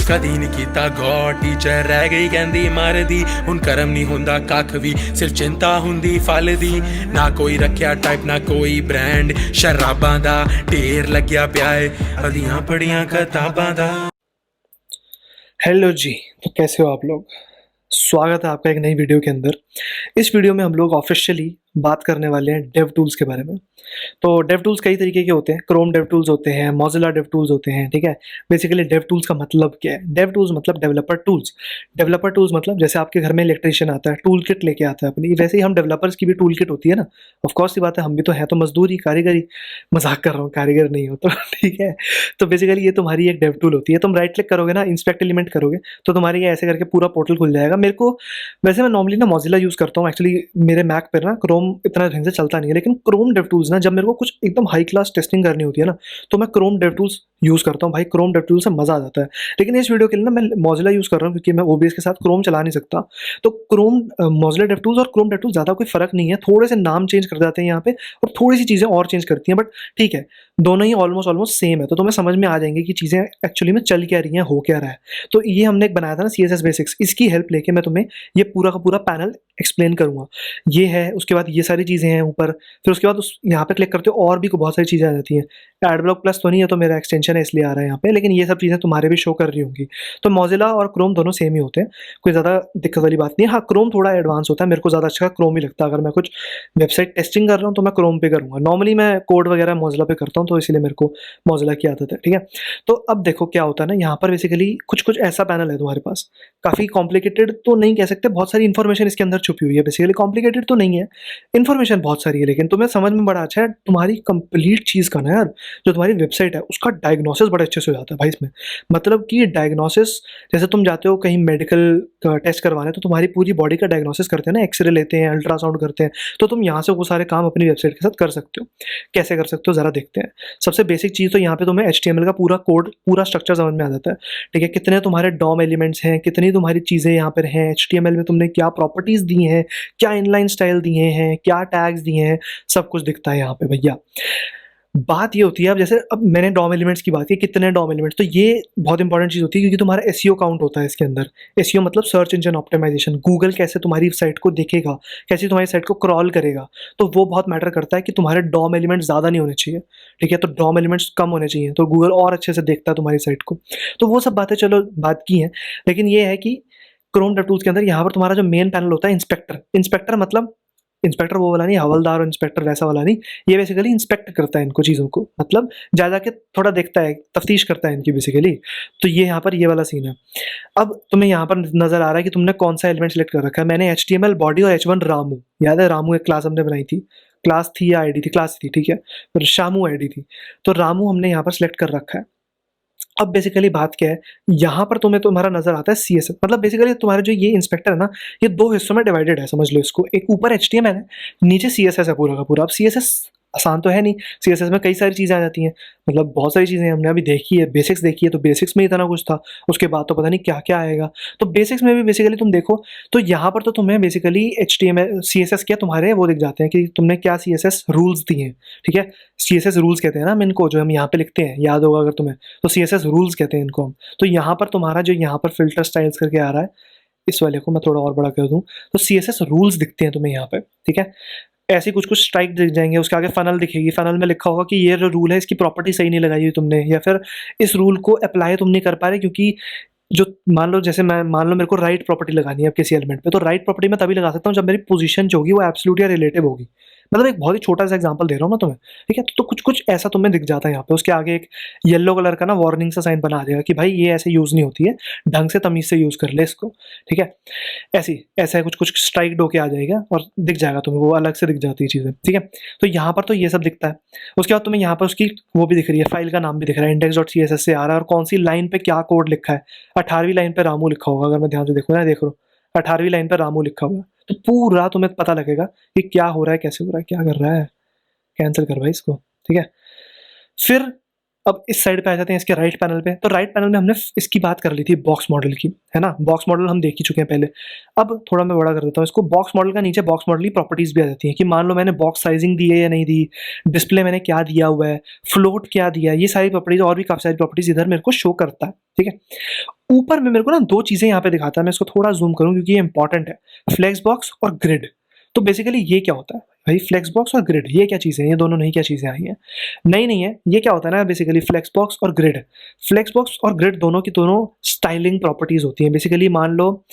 कदी नहीं कीता गौर टीचर रह गई कहंदी मरदी हुण करम नहीं हुंदा कख भी सिर्फ चिंता हुंदी फल दी ना कोई रखिया टाइप ना कोई ब्रांड शराबां दा ढेर लग्या पिया है अदियां पढ़ियां किताबां दा। हेलो जी। तो कैसे हो आप लोग? स्वागत है आपका एक नई वीडियो के अंदर। इस वीडियो में हम लोग ऑफिशियली बात करने वाले हैं डेव टूल्स के बारे में। तो डेव टूल्स कई तरीके के होते हैं, क्रोम डेव टूल्स होते हैं, मोजिला डेव टूल्स होते हैं, ठीक है। बेसिकली डेव टूल्स का मतलब क्या है? डेव टूल्स मतलब डेवलपर टूल्स। डेवलपर टूल्स मतलब जैसे आपके घर में इलेक्ट्रिशियन आता है, टूल किट लेके आता है अपनी, वैसे ही हम डेवलपर्स की भी टूल किट होती है ना। ऑफ कोर्स की बात है, हम भी तो हैं तो मजदूरी, कारीगरी, मजाक कर रहा हूँ, कारीगर नहीं हो तो ठीक है। तो बेसिकली ये तुम्हारी एक डेव टूल होती है। तुम राइट क्लिक करोगे ना, इंस्पेक्ट एलिमेंट करोगे तो तुम्हारे ये ऐसे करके पूरा पोर्टल खुल जाएगा। मेरे को वैसे मैं नॉर्मली ना मोजिला यूज़ करता हूँ एक्चुअली। मेरे मैक पर ना क्रोम इतना ढंग से चलता नहीं है, लेकिन क्रोम डेव टूल्स ना जब मेरे को कुछ एकदम हाई क्लास टेस्टिंग करनी होती है ना, तो मैं क्रोम डेव टूल्स यूज़ करता हूँ। भाई क्रोम डेव टूल्स से मज़ा आ जाता है। लेकिन इस वीडियो के लिए ना मैं मोजिला यूज़ कर रहा हूँ क्योंकि मैं ओबीएस के साथ क्रोम चला नहीं सकता। तो क्रोम मोजिला डेव टूल्स और क्रोम डेव टूल्स ज़्यादा कोई फ़र्क नहीं है, थोड़े से नाम चेंज कर जाते हैं यहाँ पे और थोड़ी सी चीज़ें और चेंज करती हैं, बट ठीक है, दोनों ही ऑलमोस्ट ऑलमोस्ट सेम है। तो तुम्हें समझ में आ जाएंगे कि चीज़ें एक्चुअली में चल क्या रही हैं, हो क्या रहा है। तो ये हमने एक बनाया था ना CSS बेसिक्स, इसकी हेल्प लेके मैं तुम्हें ये पूरा का पूरा पैनल एक्सप्लेन करूँगा। ये है, उसके बाद ये सारी चीज़ें हैं ऊपर, फिर उसके बाद उस यहाँ पे क्लिक करते हो और भी बहुत सारी चीज़ें आ जाती हैं। एडब्लॉक प्लस तो नहीं है, तो मेरा एक्सटेंशन है इसलिए आ रहा है यहाँ पे, लेकिन ये सब चीज़ें तुम्हारे भी शो कर रही होंगी। तो मोजिला और क्रोम दोनों सेम ही होते हैं, कोई ज़्यादा दिक्कत वाली बात नहीं है। हाँ, क्रोम थोड़ा एडवांस होता है, मेरे को ज़्यादा अच्छा क्रोम ही लगता है। अगर मैं कुछ वेबसाइट टेस्टिंग कर रहा हूँ तो मैं क्रोम पे करूँगा। नॉर्मली मैं कोड वगैरह मोजिला पे करता हूँ, तो इसलिए मेरे को मोजिला की आदत है, ठीक है। तो अब देखो क्या होता है ना, यहाँ पर बेसिकली कुछ कुछ ऐसा पैनल है तुम्हारे पास। काफ़ी कॉम्प्लिकेटेड तो नहीं कह सकते, बहुत सारी इन्फॉर्मेशन इसके अंदर छुपी हुई है। बेसिकली कॉम्प्लिकेटेड तो नहीं है, इन्फॉर्मेशन बहुत सारी है, लेकिन तुम्हें समझ में बड़ा अच्छा है। तुम्हारी कंप्लीट चीज़ का ना यार, जो तुम्हारी वेबसाइट है उसका डायग्नोसिस बड़े अच्छे से हो जाता है भाई इसमें। मतलब कि डायग्नोसिस, जैसे तुम जाते हो कहीं मेडिकल का टेस्ट करवाने, तो तुम्हारी पूरी बॉडी का डायग्नोसिस करते हैं ना, एक्सरे लेते हैं, अल्ट्रासाउंड करते हैं। तो तुम यहाँ से वो सारे काम अपनी वेबसाइट के साथ कर सकते हो। कैसे कर सकते हो ज़रा देखते हैं। सबसे बेसिक चीज़ तो यहाँ पे तुम्हें HTML का पूरा कोड, पूरा स्ट्रक्चर समझ में आ जाता है, ठीक है। कितने तुम्हारे डॉम एलिमेंट्स हैं, कितनी तुम्हारी चीज़ें यहाँ पर हैं, HTML में तुमने क्या प्रॉपर्टीज़ दी हैं, क्या इनलाइन स्टाइल दिए हैं, क्या टैग्स दिए हैं, सब कुछ दिखता है यहाँ पे भैया। बात ये होती है, अब जैसे अब मैंने डॉम एलिमेंट्स की बात की, कितने डॉम एलिमेंट्स, तो ये बहुत इंपॉर्टेंट चीज़ होती है क्योंकि तुम्हारा एसईओ काउंट होता है इसके अंदर। एसईओ मतलब सर्च इंजन ऑप्टिमाइजेशन। गूगल कैसे तुम्हारी साइट को देखेगा, कैसे तुम्हारी साइट को क्रॉल करेगा, तो वो बहुत मैटर करता है कि तुम्हारे डॉम एलिमेंट्स ज़्यादा नहीं होने चाहिए, ठीक है। तो डॉम एलिमेंट्स कम होने चाहिए, तो गूगल और अच्छे से देखता है तुम्हारी साइट को। तो वो सब बातें चलो बात की हैं, लेकिन ये है कि क्रोम डेव टूल्स के अंदर यहाँ पर तुम्हारा जो मेन पैनल होता है इंस्पेक्टर। इंस्पेक्टर मतलब इंस्पेक्टर वो वाला नहीं, हवलदार और इंस्पेक्टर वैसा वाला नहीं। ये बेसिकली इंस्पेक्ट करता है इनको चीज़ों को, मतलब जा जाके थोड़ा देखता है, तफ्तीश करता है इनकी बेसिकली। तो ये यहाँ पर ये वाला सीन है। अब तुम्हें यहाँ पर नज़र आ रहा है कि तुमने कौन सा एलिमेंट सेलेक्ट कर रखा है। मैंने HTML बॉडी और H1 रामू, याद है रामू एक क्लास हमने बनाई थी, क्लास थी या आईडी थी, क्लास थी, ठीक है। फिर शामू आईडी थी, तो रामू हमने यहाँ पर सेलेक्ट कर रखा है। अब बेसिकली बात क्या है, यहाँ पर तुम्हें तुम्हारा नज़र आता है CSS, मतलब बेसिकली तुम्हारा जो ये इंस्पेक्टर है ना, ये 2 हिस्सों में डिवाइडेड है, समझ लो इसको। एक ऊपर HTML है, नीचे CSS है पूरा का पूरा। अब CSS आसान तो है नहीं, CSS में कई सारी चीज़ें आ जाती हैं, मतलब बहुत सारी चीज़ें हमने अभी देखी है, बेसिक्स देखी है, तो बेसिक्स में इतना कुछ था, उसके बाद तो पता नहीं क्या-क्या आएगा। तो बेसिक्स में भी बेसिकली तुम देखो, तो यहाँ पर तो तुम्हें बेसिकली HTML CSS क्या तुम्हारे वो दिख जाते हैं कि तुमने क्या CSS रूल्स दिए हैं, ठीक है। CSS रूल्स कहते हैं ना हम इनको, जो हम यहाँ पे लिखते हैं, याद होगा अगर तुम्हें, तो CSS रूल्स कहते हैं इनको हम। तो यहाँ पर तुम्हारा जो यहाँ पर फ़िल्टर स्टाइल्स करके आ रहा है, इस वाले को मैं थोड़ा और बड़ा कर दूँ, तो CSS रूल्स दिखते हैं तुम्हें यहाँ पे, ठीक है। ऐसे कुछ-कुछ स्ट्राइक दिख जाएँगे, उसके आगे फ़नल दिखेगी, फ़नल में लिखा होगा कि ये जो रूल है इसकी प्रॉपर्टी सही नहीं लगाई हुई तुमने, या फिर इस रूल को अप्लाई तुम नहीं कर पा रहे क्योंकि जो मान लो, जैसे मैं मान लो मेरे को राइट प्रॉपर्टी लगानी है अब किसी एलिमेंट पे, तो राइट प्रॉपर्टी मैं तभी लगा सकता हूँ जब मेरी पोजीशन जो होगी वो एब्सोल्यूट या रिलेटिव होगी। मतलब एक बहुत ही छोटा सा एग्जांपल दे रहा हूँ मैं तुम्हें, ठीक है। तो कुछ-कुछ ऐसा तुम्हें दिख जाता है यहाँ पे, उसके आगे एक येलो कलर का ना वार्निंग सा साइन बना देगा कि भाई ये ऐसे यूज़ नहीं होती है, ढंग से तमीज़ से यूज़ कर ले इसको, ठीक है। ऐसा कुछ-कुछ स्ट्राइक्ड होके आ जाएगा और दिख जाएगा तुम्हें, वो अलग से दिख जाती है चीज़ें, ठीक है। तो यहाँ पर तो ये सब दिखता है। उसके बाद तुम्हें यहाँ पर उसकी वो भी दिख रही है, फाइल का नाम भी दिख रहा है, index.css से आ रहा है, और कौन-सी लाइन पे क्या कोड लिखा है। 18वीं लाइन पे रामू लिखा होगा, अगर मैं ध्यान से देखूँ ना, देख लो 18वीं लाइन पे रामू लिखा हुआ है। तो पूरा तुम्हें पता लगेगा कि क्या हो रहा है, कैसे हो रहा है, क्या कर रहा है। कैंसल कर भाई इसको, ठीक है। फिर अब इस साइड पे आ जाते हैं इसके राइट पैनल पे। तो राइट पैनल में हमने इसकी बात कर ली थी बॉक्स मॉडल की, है ना। बॉक्स मॉडल हम देख ही चुके हैं पहले। अब थोड़ा मैं बड़ा कर देता हूँ इसको। बॉक्स मॉडल का नीचे बॉक्स मॉडल की प्रॉपर्टीज भी आ जाती हैं कि मान लो मैंने बॉक्स साइजिंग दी है या नहीं दी, डिस्प्ले मैंने क्या दिया हुआ है, फ्लोट क्या दिया है, ये सारी प्रॉपर्टीज और भी काफी सारी प्रॉपर्टीज इधर मेरे को शो करता है, ठीक है। ऊपर में मेरे को ना दो चीजें यहाँ पे दिखाता है, मैं इसको थोड़ा जूम करूँ क्योंकि ये इंपॉर्टेंट है, फ्लेक्स बॉक्स और ग्रिड। तो बेसिकली ये क्या होता है भाई, फ्लेक्स बॉक्स और ग्रिड, ये क्या चीज़ें हैं, ये दोनों नई क्या चीज़ें आई हैं? नई नहीं है, ये क्या होता है ना बेसिकली फ्लेक्स बॉक्स और ग्रिड। फ्लेक्स बॉक्स और ग्रिड दोनों की दोनों स्टाइलिंग प्रॉपर्टीज होती हैं। बेसिकली मान लो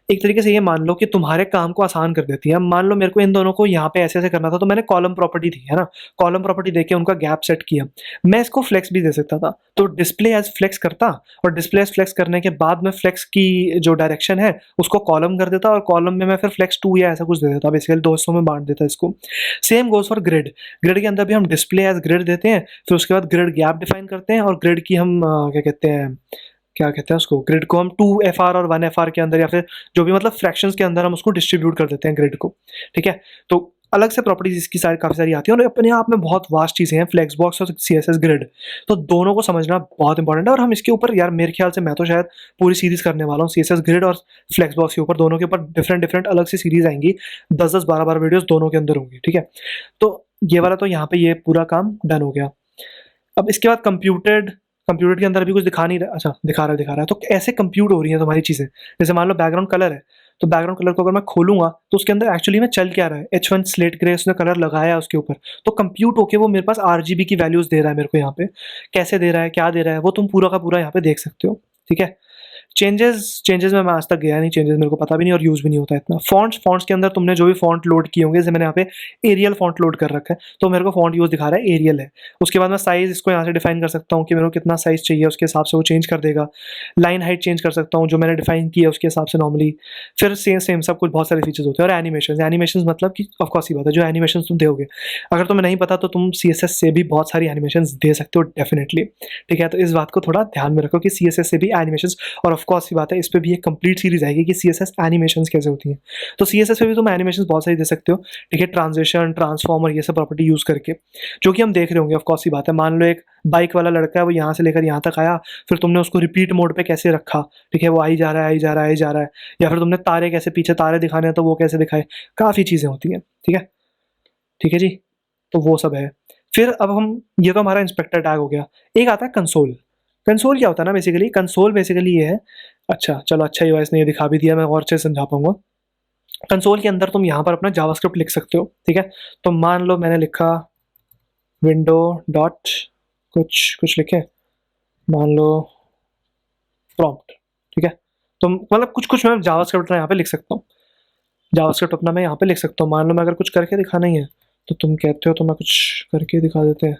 एक तरीके से ये मान लो कि तुम्हारे काम को आसान कर देती है। अब मान लो मेरे को इन दोनों को यहाँ पे ऐसे ऐसे करना था, तो मैंने कॉलम प्रॉपर्टी दी, है ना। कॉलम प्रॉपर्टी देके उनका गैप सेट किया। मैं इसको फ्लेक्स भी दे सकता था, तो डिस्प्ले एज फ्लेक्स करता, और डिस्प्ले एज फ्लेक्स करने के बाद में फ्लेक्स की जो डायरेक्शन है उसको कॉलम कर देता, और कॉलम में मैं फिर फ्लेक्स 2 या ऐसा कुछ दे देता, बेसिकली 2 हिस्सों में बांट देता इसको। Same goes for grid. Grid के अंदर भी हम डिस्प्ले एज ग्रिड देते हैं, फिर उसके बाद ग्रिड गैप डिफाइन करते हैं, और ग्रिड की हम क्या कहते हैं उसको, ग्रिड को हम 2FR और 1FR के अंदर या फिर जो भी मतलब फ्रैक्शंस के अंदर हम उसको डिस्ट्रीब्यूट कर देते हैं ग्रिड को, ठीक है। तो अलग से प्रॉपर्टीज इसकी सारी काफ़ी सारी आती हैं, और अपने आप में बहुत वास्ट चीज़ें हैं फ्लेक्स बॉक्स और CSS ग्रिड। तो दोनों को समझना बहुत इंपॉर्टेंट है, और हम इसके ऊपर यार मेरे ख्याल से मैं तो शायद पूरी सीरीज करने वाला हूँ CSS ग्रिड और फ्लेक्स बॉक्स के ऊपर, दोनों के ऊपर डिफरेंट डिफरेंट अलग से सीरीज आएंगी, 10-10 12-12 वीडियोस दोनों के अंदर होंगी, ठीक है। तो ये वाला तो यहाँ पे ये पूरा काम डन हो गया। अब इसके बाद कंप्यूटर के अंदर भी कुछ दिखा नहीं रहा, अच्छा दिखा रहा है। तो ऐसे कंप्यूट हो रही हैं तुम्हारी चीज़ें। जैसे मान लो बैकग्राउंड कलर है, तो बैकग्राउंड कलर को अगर मैं खोलूंगा तो उसके अंदर एक्चुअली में चल क्या रहा है, H1 स्लेट ग्रे उसने कलर लगाया है उसके ऊपर, तो कंप्यूट होके वो मेरे पास RGB की वैल्यूज दे रहा है मेरे को यहाँ पे। कैसे दे रहा है, क्या दे रहा है, वो तुम पूरा का पूरा यहाँ पे देख सकते हो, ठीक है। चेंजेस में मैं आज तक गया नहीं, चेंजेस मेरे को पता भी नहीं और यूज़ भी नहीं होता इतना। फॉन्ट्स के अंदर तुमने जो भी फॉन्ट लोड किए होंगे, जैसे मैंने यहाँ पे एरियल फॉन्ट लोड कर रखा है, तो मेरे को फॉन्ट यूज़ दिखा रहा है एरियल है। उसके बाद मैं साइज़ इसको यहाँ से डिफाइन कर सकता हूँ कि मेरे को कितना साइज़ चाहिए, उसके हिसाब से वो चेंज कर देगा। लाइन हाइट चेंज कर सकता हूँ जो मैंने डिफाइन किया उसके हिसाब से नॉर्मली। फिर सेम सब कुछ बहुत सारे फीचर्स होते हैं। और एनिमेशन मतलब कि ऑफकोर्स ही बात है, जो एनिमेशन तुम दोगे, अगर तुम्हें नहीं पता तो तुम CSS से भी बहुत सारी एनिमेशन दे सकते हो डेफिनेटली, ठीक है। तो इस बात को थोड़ा ध्यान में रखो कि CSS से भी एनिमेशन, और ऑफकोर्स ही बात है इस पर भी एक कंप्लीट सीरीज आएगी कि CSS एनिमेशंस कैसे होती हैं। तो CSS पे भी तुम एनिमेशंस बहुत सारी दे सकते हो, ठीक है, ट्रांजिशन, ट्रांसफॉर्मर, ये सब प्रॉपर्टी यूज़ करके, जो कि हम देख रहे होंगे। ऑफकोर्स ही बात है, मान लो एक बाइक वाला लड़का है, वो यहाँ से लेकर यहाँ तक आया, फिर तुमने उसको रिपीट मोड पे कैसे रखा, ठीक है, वो आई जा रहा है, आई जा रहा है, आई जा रहा है। या फिर तुमने तारे कैसे पीछे तारे दिखाने हैं तो वो कैसे दिखाए, काफ़ी चीज़ें होती हैं, ठीक है जी। तो वो सब है। फिर अब हम, ये तो हमारा इंस्पेक्टर टैग हो गया। एक आता है कंसोल। कंसोल क्या होता है ना बेसिकली, कंसोल बेसिकली ये है, अच्छा चलो अच्छा ही हुआ इसने ये दिखा भी दिया, मैं और अच्छे से समझा पाऊंगा। कंसोल के अंदर तुम यहाँ पर अपना जावास्क्रिप्ट लिख सकते हो, ठीक है। तो मान लो मैंने लिखा विंडो डॉट कुछ लिखे, मान लो प्रॉम्प्ट, ठीक है। तो मतलब कुछ मैं जावास्क्रिप्ट यहाँ पे लिख सकता हूँ, जावास्क्रिप्ट अपना मैं यहाँ पे लिख सकता हूँ। मान लो मैं अगर कुछ करके दिखाना ही है तो तुम कहते हो तो मैं कुछ करके दिखा देते हैं,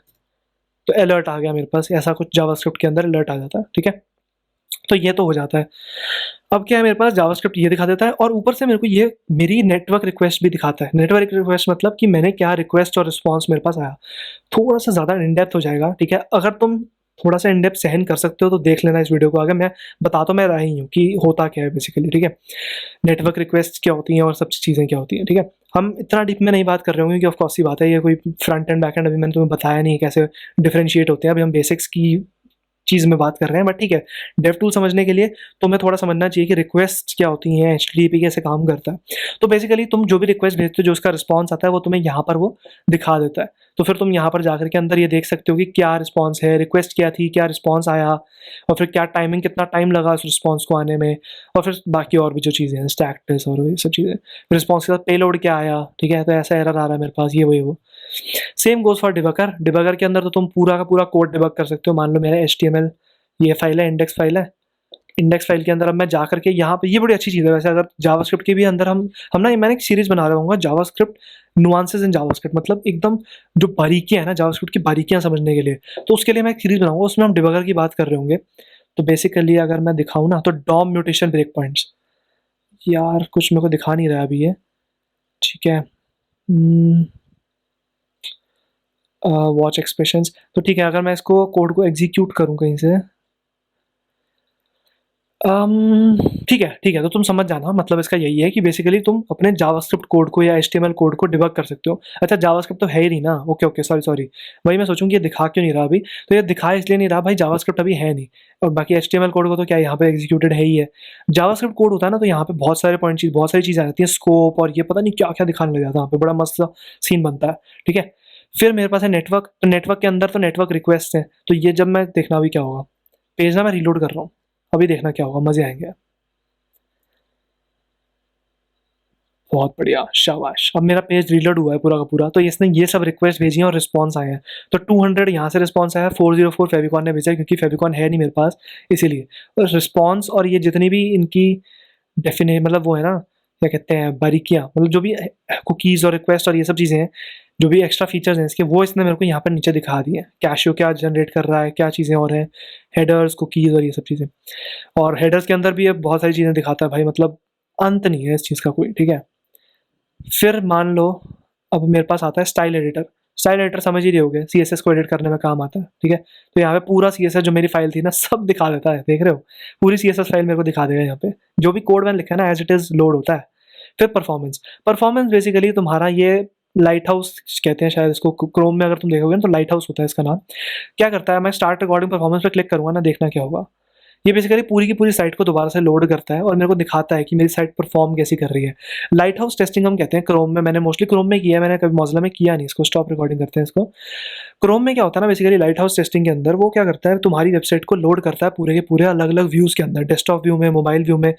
तो अलर्ट आ गया मेरे पास, ऐसा कुछ जावास्क्रिप्ट के अंदर अलर्ट आ जाता है, ठीक है। तो ये तो हो जाता है। अब क्या है, मेरे पास जावास्क्रिप्ट ये दिखा देता है, और ऊपर से मेरे को ये मेरी नेटवर्क रिक्वेस्ट भी दिखाता है। नेटवर्क रिक्वेस्ट मतलब कि मैंने क्या रिक्वेस्ट और रिस्पॉन्स मेरे पास आया। थोड़ा सा ज़्यादा इन डेप्थ हो जाएगा, ठीक है। अगर तुम थोड़ा सा इन डेप्थ सहन कर सकते हो तो देख लेना इस वीडियो को आगे, मैं बता तो मैं रहा ही हूँ कि होता क्या है बेसिकली, ठीक है। नेटवर्क रिक्वेस्ट क्या होती हैं और सब चीज़ें क्या होती हैं, ठीक है। हम इतना डीप में नहीं बात कर रहे होंगे, क्योंकि ऑफकोर्स ही बात है, ये कोई फ्रंट एंड बैक एंड अभी मैंने तुम्हें बताया नहीं है कैसे डिफरेंशिएट होते हैं। अभी हम बेसिक्स की चीज़ में बात कर रहे हैं, बट ठीक है, डेव टूल समझने के लिए तुम्हें थोड़ा समझना चाहिए कि रिक्वेस्ट क्या होती हैं, HTTP कैसे काम करता है। तो बेसिकली तुम जो भी रिक्वेस्ट भेजते हो, जो उसका रिस्पॉन्स आता है वो तुम्हें यहाँ पर वो दिखा देता है। तो फिर तुम यहाँ पर जाकर के अंदर ये देख सकते हो कि क्या रिस्पॉन्स है, रिक्वेस्ट क्या थी, क्या रिस्पॉन्स आया, और फिर क्या टाइमिंग, कितना टाइम लगा उस रिस्पॉन्स को आने में, और फिर बाकी और भी जो चीज़ें हैं, स्टैक ट्रेस और ये सब चीज़ें। रिस्पॉन्स के साथ पेलोड क्या आया, ठीक है, तो ऐसा एरर आ रहा है मेरे पास, ये वो। सेम गोज फॉर डिबगर के अंदर तो तुम पूरा का पूरा कोड डिबग कर सकते हो। मान लो मेरा HTML ये फाइल है, इंडेक्स फाइल है, इंडेक्स फाइल के अंदर अब मैं जा करके यहाँ पे, ये बड़ी अच्छी चीज़ है वैसे, अगर जावास्क्रिप्ट के भी अंदर हम ना, मैंने एक सीरीज बना रहा हूँ जावास्क्रिप्ट नुआंसेस इन जावास्क्रिप्ट, मतलब एकदम जो बारीकियाँ है ना जावास्क्रिप्ट की, बारीकियाँ समझने के लिए, तो उसके लिए मैं एक सीरीज बनाऊंगा, उसमें हम डिबगर की बात कर रहे होंगे। तो बेसिकली अगर मैं दिखाऊँ ना, तो डॉम म्यूटेशन ब्रेक पॉइंट्स, यार कुछ मेरे को दिखा नहीं रहा अभी ये, ठीक है। वॉच एक्सप्रेशंस, तो ठीक है, अगर मैं इसको कोड को एग्जीक्यूट करूँ कहीं से, ठीक है, तो तुम समझ जाना, मतलब इसका यही है कि बेसिकली तुम अपने जावास्क्रिप्ट कोड को या एचटीएमएल कोड को डिबग कर सकते हो। अच्छा, जावास्क्रिप्ट तो है ही नहीं ना, ओके, सॉरी, वही मैं सोचूँ कि ये दिखा क्यों नहीं रहा अभी, तो ये दिखा इसलिए नहीं रहा भाई, जावास्क्रिप्ट अभी है नहीं, और बाकी एचटीएमएल कोड को तो क्या यहाँ पे एग्जीक्यूटेड है ही है। जावास्क्रिप्ट कोड होता है ना, तो यहाँ पे बहुत सारी चीज़ें आ जाती हैं, स्कोप और ये पता नहीं क्या-क्या दिखाने लग जाता है, वहाँ पे बड़ा मस्त सा सीन बनता है, ठीक है? फिर मेरे पास है नेटवर्क, तो नेटवर्क के अंदर तो नेटवर्क रिक्वेस्ट हैं, तो ये जब मैं देखना अभी क्या होगा, पेज ना मैं रीलोड कर रहा हूँ, अभी देखना क्या होगा, मज़े आएँगे। बहुत बढ़िया, शाबाश। अब मेरा पेज रीलोड हुआ है पूरा का पूरा, तो इसने ये सब रिक्वेस्ट भेजी हैं और रिस्पॉन्स आए हैं। तो 200 यहाँ से रिस्पॉन्स आया है, 404 फेविकॉन ने भेजा है, क्योंकि फेविकॉन है नहीं मेरे पास, इसीलिए। और रिस्पॉन्स और ये जितनी भी इनकी मतलब वो है ना, क्या कहते हैं, बारीकियाँ, मतलब जो भी कुकीज़ और रिक्वेस्ट और ये सब चीज़ें हैं, जो भी एक्स्ट्रा फीचर्स हैं इसके, वो इसने मेरे को यहाँ पर नीचे दिखा दिए हैं। कैशियो क्या जनरेट कर रहा है, क्या चीज़ें और हैं, हेडर्स, कुकीज़ और ये सब चीज़ें। और हेडर्स के अंदर भी ये बहुत सारी चीज़ें दिखाता है भाई, मतलब अंत नहीं है इस चीज़ का कोई, ठीक है? फिर मान लो अब मेरे पास आता है स्टाइल एडिटर। स्टाइल एडिटर समझ ही रहे होगे, सीएसएस को एडिट करने में काम आता है, ठीक है? तो यहाँ पे पूरा सीएसएस जो मेरी फाइल थी ना, सब दिखा देता है, देख रहे हो? पूरी सीएसएस फाइल मेरे को दिखा देगा यहाँ पे, जो भी कोड मैंने लिखा है ना, एज इट इज लोड होता है। फिर परफॉर्मेंस, परफॉर्मेंस बेसिकली तुम्हारा ये लाइट हाउस कहते हैं शायद इसको, क्रोम में अगर तुम देखोगे ना तो लाइट हाउस होता है इसका नाम। क्या करता है, मैं स्टार्ट रिकॉर्डिंग परफॉर्मेंस पे क्लिक करूंगा ना, देखना क्या होगा। ये बेसिकली पूरी की पूरी साइट को दोबारा से लोड करता है और मेरे को दिखाता है कि मेरी साइट परफॉर्म कैसी कर रही है। लाइट हाउस टेस्टिंग हम कहते हैं क्रोम में, मैंने मोस्टली क्रोम में किया है, मैंने कभी मोज़िला में किया नहीं इसको। स्टॉप रिकॉर्डिंग करते हैं इसको। क्रोम में क्या होता है ना, बेसिकली लाइट हाउस टेस्टिंग के अंदर वो क्या करता है, तुम्हारी वेबसाइट को लोड करता है पूरे के पूरे अलग अलग व्यूज़ के अंदर, डेस्कटॉप व्यू में, मोबाइल व्यू में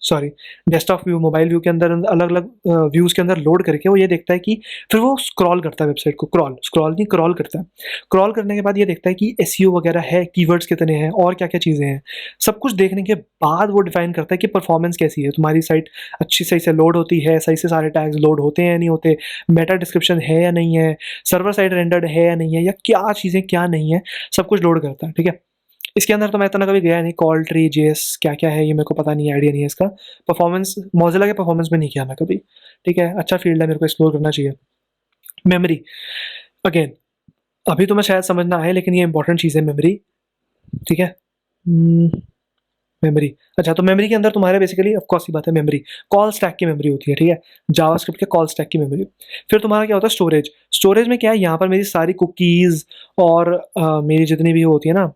sorry, desktop view, mobile view के अंदर अलग अलग व्यूज़ के अंदर लोड करके वो ये देखता है कि फिर वो स्क्रॉल करता है वेबसाइट को, स्क्रॉल नहीं, क्रॉल करता है। क्रॉल करने के बाद ये देखता है कि एसईओ वगैरह है, कीवर्ड्स कितने हैं और क्या-क्या चीज़ें हैं। सब कुछ देखने के बाद वो डिफाइन करता है कि परफॉर्मेंस कैसी है, तुम्हारी साइट अच्छी सही से लोड होती है, सही से सारे टैग्स लोड होते हैं या नहीं होते, मेटा डिस्क्रिप्शन है या नहीं है, सर्वर साइड रेंडर्ड है या नहीं है, या क्या चीज़ें क्या नहीं है, सब कुछ लोड करता है, ठीक है? इसके अंदर तो मैं इतना कभी गया नहीं, कॉल ट्री, जेएस क्या-क्या है ये मेरे को पता नहीं है, आइडिया नहीं है इसका। परफॉर्मेंस मोज़िला के परफॉर्मेंस में नहीं किया मैं कभी, ठीक है? अच्छा फील्ड है, मेरे को एक्सप्लोर करना चाहिए। मेमोरी, अगेन अभी तुम्हें शायद समझ ना आए, लेकिन ये इंपॉर्टेंट चीज़ है मेमोरी, ठीक है? मेमोरी, अच्छा, तो मेमोरी के अंदर तुम्हारे बेसिकली ऑफ कोर्स सी बात है, मेमोरी कॉल स्टैक की मेमोरी होती है, ठीक है? जावास्क्रिप्ट के कॉल स्टैक की मेमोरी। फिर तुम्हारा क्या होता है, स्टोरेज। स्टोरेज में क्या है, यहाँ पर मेरी सारी कुकीज़ और मेरी जितनी भी होती है ना,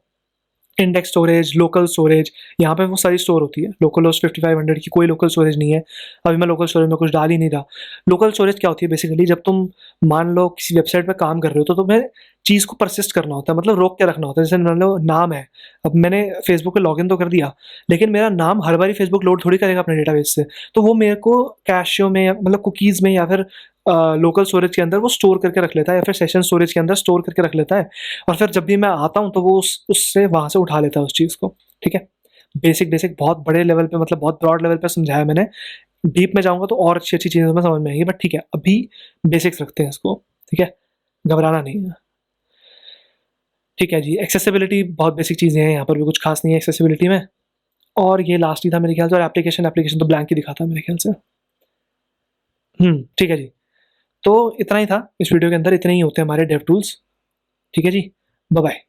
इंडेक्स स्टोरेज, लोकल स्टोरेज, यहाँ पे वो सारी स्टोर होती है। लोकल होस्ट 5500 की कोई लोकल स्टोरेज नहीं है। अभी मैं लोकल स्टोरेज में कुछ डाल ही नहीं रहा। लोकल स्टोरेज क्या होती है बेसिकली, जब तुम मान लो किसी वेबसाइट पे काम कर रहे हो तो तुम्हें चीज़ को परसिस्ट करना होता है, मतलब रोक के रखना होता है। जैसे मान लो नाम है, अब मैंने फेसबुक पे लॉगिन तो कर दिया, लेकिन मेरा नाम हर बारी फेसबुक लोड थोड़ी करेगा अपने डेटाबेस से। तो वो मेरे को कैशियो में मतलब कुकीज़ में या फिर लोकल स्टोरेज के अंदर वो स्टोर करके रख लेता है, या फिर सेशन स्टोरेज के अंदर स्टोर करके रख लेता है, और फिर जब भी मैं आता हूँ तो वो उससे वहाँ से उठा लेता है उस चीज़ को, ठीक है? बेसिक बहुत बड़े लेवल पे, मतलब बहुत ब्रॉड लेवल पे समझाया मैंने। डीप में जाऊँगा तो और अच्छी-अच्छी चीज़ें तुम्हें समझ में आएँगी, बट ठीक है, अभी बेसिक्स रखते हैं इसको, ठीक है? घबराना नहीं है। ठीक है जी, एक्सेसिबिलिटी बहुत बेसिक चीज़ें हैं, यहाँ पर भी कुछ खास नहीं है एक्सेसिबिलिटी में। और ये लास्ट ही था मेरे ख्याल से, और एप्लीकेशन तो ब्लैंक ही दिखाता है मेरे ख्याल से। ठीक है जी। तो इतना ही था इस वीडियो के अंदर, इतने ही होते हैं हमारे डेव टूल्स। ठीक है जी, बाय बाय।